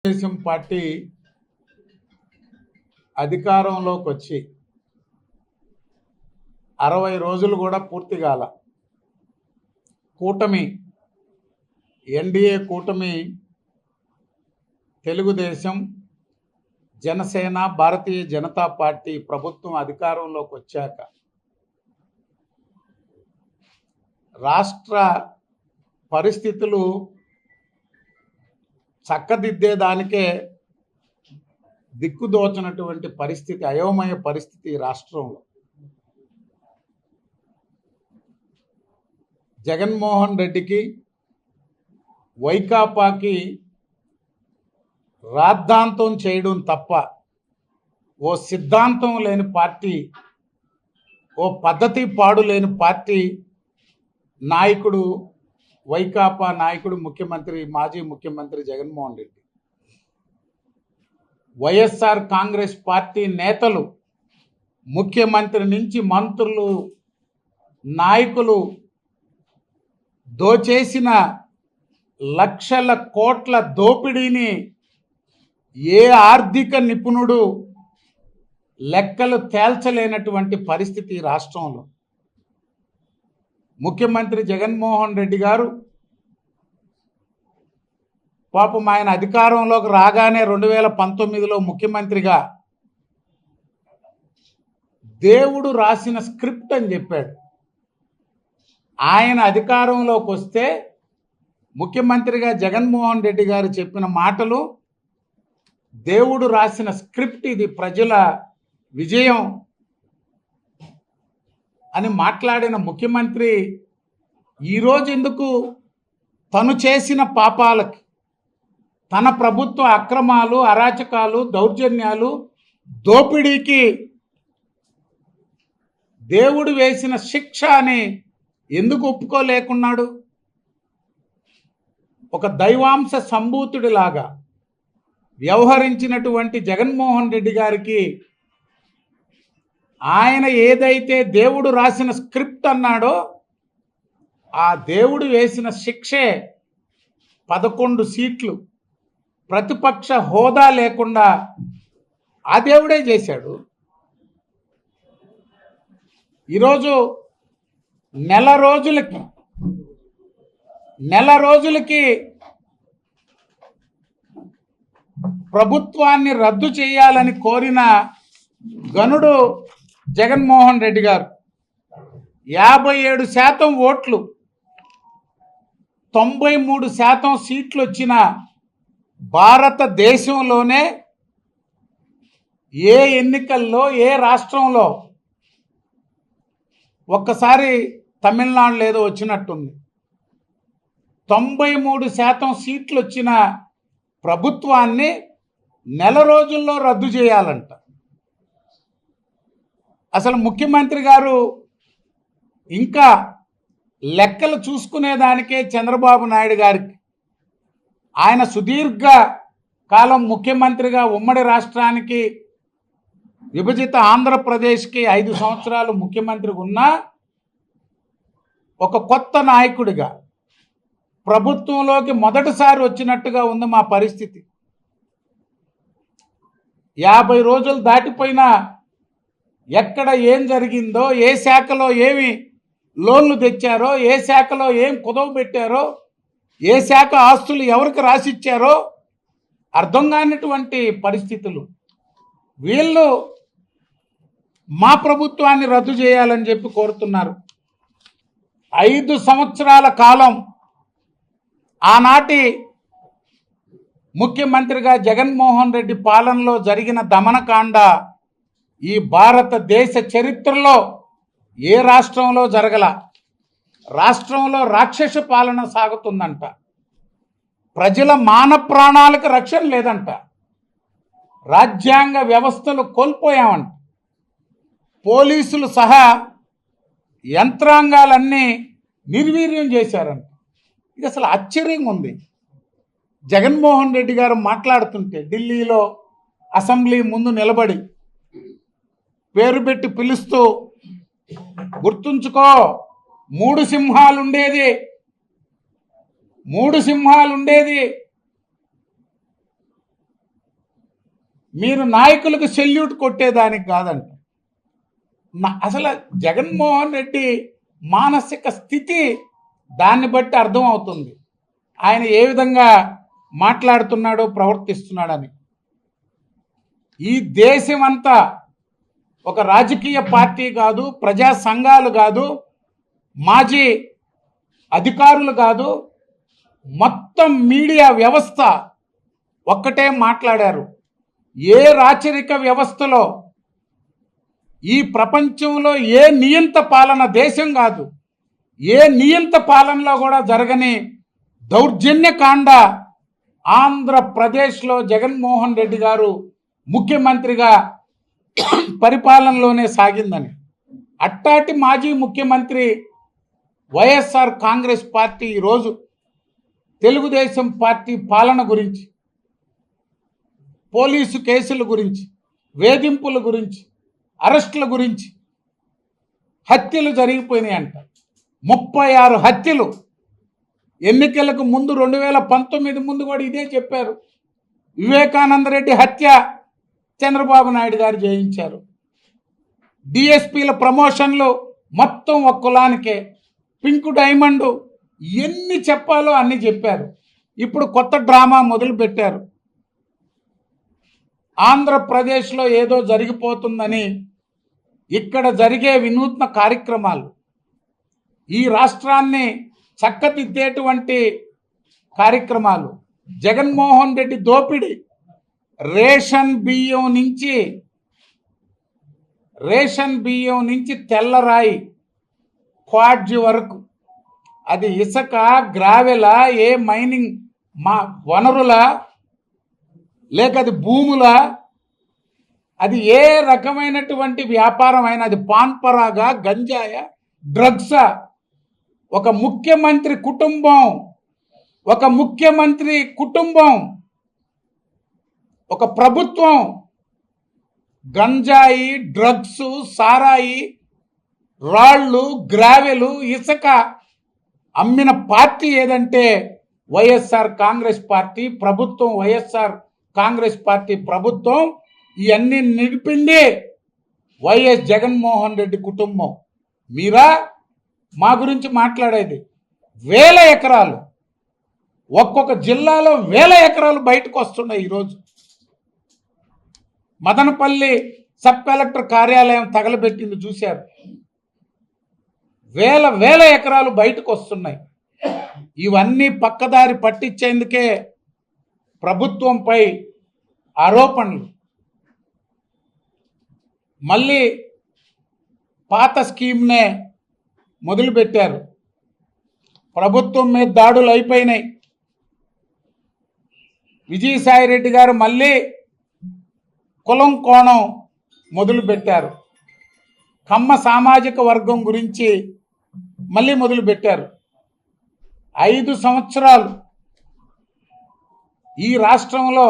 Telugu Desam party అధికారంలోకి వచ్చి 60 రోజులు కూడా పూర్తి కాల. కూటమి ఎన్డీఏ కూటమి తెలుగుదేశం, జనసేన, భారతీయ జనతా పార్టీ ప్రభుత్వం అధికారంలోకి వచ్చాక రాష్ట్ర పరిస్థితులు చక్కదిద్దేదానికే దిక్కుదోచనటువంటి పరిస్థితి, అయోమయ పరిస్థితి రాష్ట్రంలో. జగన్మోహన్ రెడ్డికి, వైకాపాకి రాద్ధాంతం చేయడం తప్ప ఓ సిద్ధాంతం లేని పార్టీ, ఓ పద్ధతి పాడు లేని పార్టీ నాయకుడు వైకాపా నాయకుడు, ముఖ్యమంత్రి, మాజీ ముఖ్యమంత్రి జగన్మోహన్ రెడ్డి. వైఎస్ఆర్ కాంగ్రెస్ పార్టీ నేతలు, ముఖ్యమంత్రి నుంచి మంత్రులు, నాయకులు దోచేసిన లక్షల కోట్ల దోపిడీని ఏ ఆర్థిక నిపుణుడు లెక్కలు తేల్చలేనటువంటి పరిస్థితి రాష్ట్రంలో. ముఖ్యమంత్రి జగన్మోహన్ రెడ్డి గారు పాపం ఆయన అధికారంలోకి రాగానే 2019లో ముఖ్యమంత్రిగా దేవుడు రాసిన స్క్రిప్ట్ అని చెప్పాడు. ఆయన అధికారంలోకి వస్తే ముఖ్యమంత్రిగా జగన్మోహన్ రెడ్డి గారు చెప్పిన మాటలు దేవుడు రాసిన స్క్రిప్ట్, ఇది ప్రజల విజయం అని మాట్లాడిన ముఖ్యమంత్రి ఈరోజు ఎందుకు తను చేసిన పాపాలకి, తన ప్రభుత్వ అక్రమాలు, అరాచకాలు, దౌర్జన్యాలు, దోపిడీకి దేవుడు వేసిన శిక్ష అని ఎందుకు ఒప్పుకోలేకున్నాడు? ఒక దైవాంశ సంభూతుడిలాగా వ్యవహరించినటువంటి జగన్మోహన్ రెడ్డి గారికి ఆయన ఏదైతే దేవుడు రాసిన స్క్రిప్ట్ అన్నాడో ఆ దేవుడు వేసిన శిక్షే 11 సీట్లు, ప్రతిపక్ష హోదా లేకుండా ఆ దేవుడే చేశాడు. ఈరోజు నెల రోజులకి ప్రభుత్వాన్ని రద్దు చేయాలని కోరిన గనుడు జగన్మోహన్ రెడ్డి గారు. 57% ఓట్లు, 93% సీట్లు వచ్చిన భారతదేశంలోనే ఏ ఎన్నికల్లో, ఏ రాష్ట్రంలో, ఒక్కసారి తమిళనాడులో ఏదో వచ్చినట్టుంది, 93% సీట్లు వచ్చిన ప్రభుత్వాన్ని నెల రోజుల్లో రద్దు చేయాలంట. అసలు ముఖ్యమంత్రి గారు ఇంకా లెక్కలు చూసుకునేదానికే చంద్రబాబు నాయుడు గారికి, ఆయన సుదీర్ఘ కాలం ముఖ్యమంత్రిగా ఉమ్మడి రాష్ట్రానికి, విభజిత ఆంధ్రప్రదేశ్కి 5 సంవత్సరాలు ముఖ్యమంత్రిగా ఉన్నా ఒక కొత్త నాయకుడిగా ప్రభుత్వంలోకి మొదటిసారి వచ్చినట్టుగా ఉంది మా పరిస్థితి. 50 రోజులు దాటిపోయినా ఎక్కడ ఏం జరిగిందో, ఏ శాఖలో ఏమి లోన్లు తెచ్చారో, ఏ శాఖలో ఏం కుదవ పెట్టారో, ఏ శాఖ ఆస్తులు ఎవరికి రాసిచ్చారో అర్థం కానిటువంటి పరిస్థితులు. వీళ్ళు మా ప్రభుత్వాన్ని రద్దు చేయాలని చెప్పి కోరుతున్నారు. 5 సంవత్సరాల కాలం ఆనాటి ముఖ్యమంత్రిగా జగన్మోహన్ రెడ్డి పాలనలో జరిగిన దమనకాండ ఈ భారతదేశ చరిత్రలో ఏ రాష్ట్రంలో జరగల. రాష్ట్రంలో రాక్షస పాలన సాగుతుందంట. ప్రజల మాన ప్రాణాలకు రక్షణ లేదంట. రాజ్యాంగ వ్యవస్థలు కోల్పోయామంట. పోలీసులు సహా యంత్రాంగాలన్నీ నిర్వీర్యం చేశారంట. ఇది అసలు ఆశ్చర్యంగా ఉంది. జగన్మోహన్ రెడ్డి గారు మాట్లాడుతుంటే ఢిల్లీలో అసెంబ్లీ ముందు నిలబడి పేరు పెట్టి పిలుస్తూ, గుర్తుంచుకో 3 సింహాలుండేది, 3 సింహాలుండేది, మీరు నాయకులకు సెల్యూట్ కొట్టేదానికి కాదంట. అసలు జగన్మోహన్ రెడ్డి మానసిక స్థితి దాన్ని బట్టి అర్థం అవుతుంది ఆయన ఏ విధంగా మాట్లాడుతున్నాడో ప్రవర్తిస్తున్నాడని. ఈ దేశం అంతా ఒక రాజకీయ పార్టీ కాదు, ప్రజా సంఘాలు కాదు, మాజీ అధికారులు కాదు, మొత్తం మీడియా వ్యవస్థ ఒక్కటే మాట్లాడారు. ఏ రాచరిక వ్యవస్థలో ఈ ప్రపంచంలో ఏ నియంత పాలన దేశం కాదు, ఏ నియంత పాలనలో కూడా జరగని దౌర్జన్యకాండ ఆంధ్రప్రదేశ్లో జగన్మోహన్ రెడ్డి గారు ముఖ్యమంత్రిగా పరిపాలనలోనే సాగిందని. అట్టాటి మాజీ ముఖ్యమంత్రి వైఎస్ఆర్ కాంగ్రెస్ పార్టీ ఈరోజు తెలుగుదేశం పార్టీ పాలన గురించి, పోలీసు కేసుల గురించి, వేధింపుల గురించి, అరెస్టుల గురించి, హత్యలు జరిగిపోయినాయి అంట. 36 హత్యలు. ఎన్నికలకు ముందు 2019 ముందు కూడా ఇదే చెప్పారు. వివేకానంద రెడ్డి హత్య చంద్రబాబు నాయుడు గారు చేయించారు. డిఎస్పీల ప్రమోషన్లు మొత్తం ఒక కులానికే. పింక్ డైమండ్ ఎన్ని చెప్పాలో అన్ని చెప్పారు. ఇప్పుడు కొత్త డ్రామా మొదలు పెట్టారు. ఆంధ్రప్రదేశ్లో ఏదో జరిగిపోతుందని ఇక్కడ జరిగే వినూత్న కార్యక్రమాలు, ఈ రాష్ట్రాన్ని చక్కదిద్దేటువంటి కార్యక్రమాలు, జగన్మోహన్ రెడ్డి దోపిడీ, రేషన్ బియ్యం నుంచి తెల్లరాయి క్వాడ్జి వరకు, అది ఇసుక, గ్రావెల, ఏ మైనింగ్ వనరుల, లేక అది భూముల, అది ఏ రకమైనటువంటి వ్యాపారం అయినా, అది పాన్పరాగా, గంజాయ, డ్రగ్సా, ఒక ముఖ్యమంత్రి కుటుంబం, ఒక ప్రభుత్వం గంజాయి, డ్రగ్స్, సారాయి, రాళ్ళు, గ్రావెలు, ఇసుక అమ్మిన పార్టీ ఏదంటే వైఎస్ఆర్ కాంగ్రెస్ పార్టీ ప్రభుత్వం. వైఎస్ఆర్ కాంగ్రెస్ పార్టీ ప్రభుత్వం ఇవన్నీ నిలిపింది వైఎస్ జగన్మోహన్ రెడ్డి కుటుంబం. మీరా మా గురించి మాట్లాడేది? 1000 ఎకరాలు, ఒక్కొక్క జిల్లాలో 1000 ఎకరాలు బయటకు వస్తున్నాయి. ఈరోజు మదనపల్లి సబ్ కలెక్టర్ కార్యాలయం తగలబెట్టింది చూశారు. 1000 ఎకరాలు బయటకు వస్తున్నాయి. ఇవన్నీ పక్కదారి పట్టించేందుకే ప్రభుత్వంపై ఆరోపణలు. మళ్ళీ పాత స్కీమ్నే మొదలుపెట్టారు. ప్రభుత్వం మీద దాడులు అయిపోయినాయి. విజయసాయిరెడ్డి గారు మళ్ళీ కులం కోణం మొదలుపెట్టారు. కమ్మ సామాజిక వర్గం గురించి మళ్ళీ మొదలుపెట్టారు. 5 సంవత్సరాలు ఈ రాష్ట్రంలో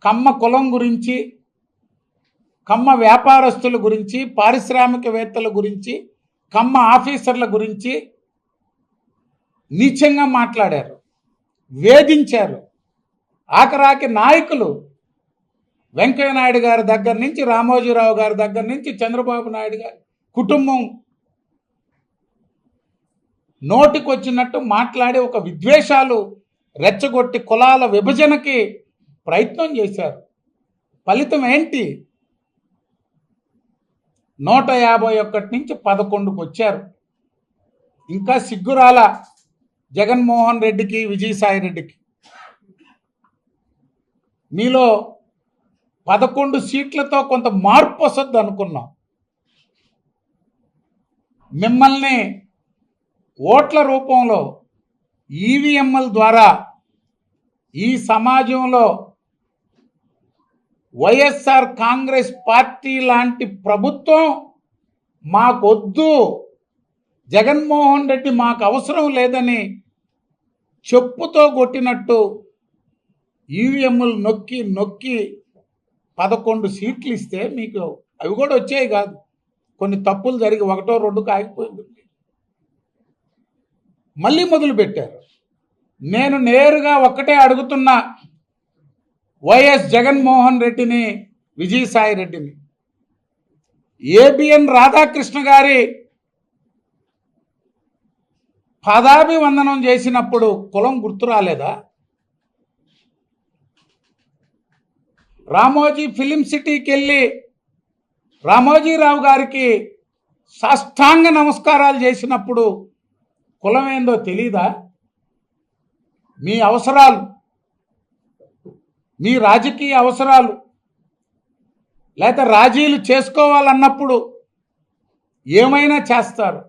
కమ్మ కులం గురించి, కమ్మ వ్యాపారస్తుల గురించి, పారిశ్రామికవేత్తల గురించి, కమ్మ ఆఫీసర్ల గురించి నీచంగా మాట్లాడారు, వేధించారు. ఆఖరాకి నాయకులు వెంకయ్యనాయుడు గారి దగ్గర నుంచి, రామోజీరావు గారి దగ్గర నుంచి, చంద్రబాబు నాయుడు గారి కుటుంబం నోటికొచ్చినట్టు మాట్లాడి ఒక విద్వేషాలు రెచ్చగొట్టి కులాల విభజనకి ప్రయత్నం చేశారు. ఫలితం ఏంటి? 151 నుంచి 11కు వచ్చారు. ఇంకా సిగ్గురాల జగన్మోహన్ రెడ్డికి, విజయసాయిరెడ్డికి. మీలో 11 సీట్లతో కొంత మార్పు వస్తుంది అనుకున్నాం. మిమ్మల్ని ఓట్ల రూపంలో, ఈవీఎంల ద్వారా ఈ సమాజంలో వైఎస్ఆర్ కాంగ్రెస్ పార్టీ లాంటి ప్రభుత్వం మాకొద్దు, జగన్మోహన్ రెడ్డి మాకు అవసరం లేదని చెప్పుతో కొట్టినట్టు ఈవీఎంలు నొక్కి 11 సీట్లు ఇస్తే మీకు అవి కూడా వచ్చాయి కాదు. కొన్ని తప్పులు జరిగి 1, 2 ఆగిపోయింది. మళ్ళీ మొదలుపెట్టారు. నేను నేరుగా ఒక్కటే అడుగుతున్నా, వైఎస్ జగన్మోహన్ రెడ్డిని, విజయసాయి రెడ్డిని, ఏబిఎన్ రాధాకృష్ణ గారి పాదాభివందనం చేసినప్పుడు కులం గుర్తు రాలేదా? రామోజీ ఫిలిం సిటీకి వెళ్ళి రామోజీరావు గారికి సాష్టాంగ నమస్కారాలు చేసినప్పుడు కులం ఏందో తెలీదా? మీ అవసరాలు, మీ రాజకీయ అవసరాలు, లేకపోతే రాజీలు చేసుకోవాలన్నప్పుడు ఏమైనా చేస్తారు.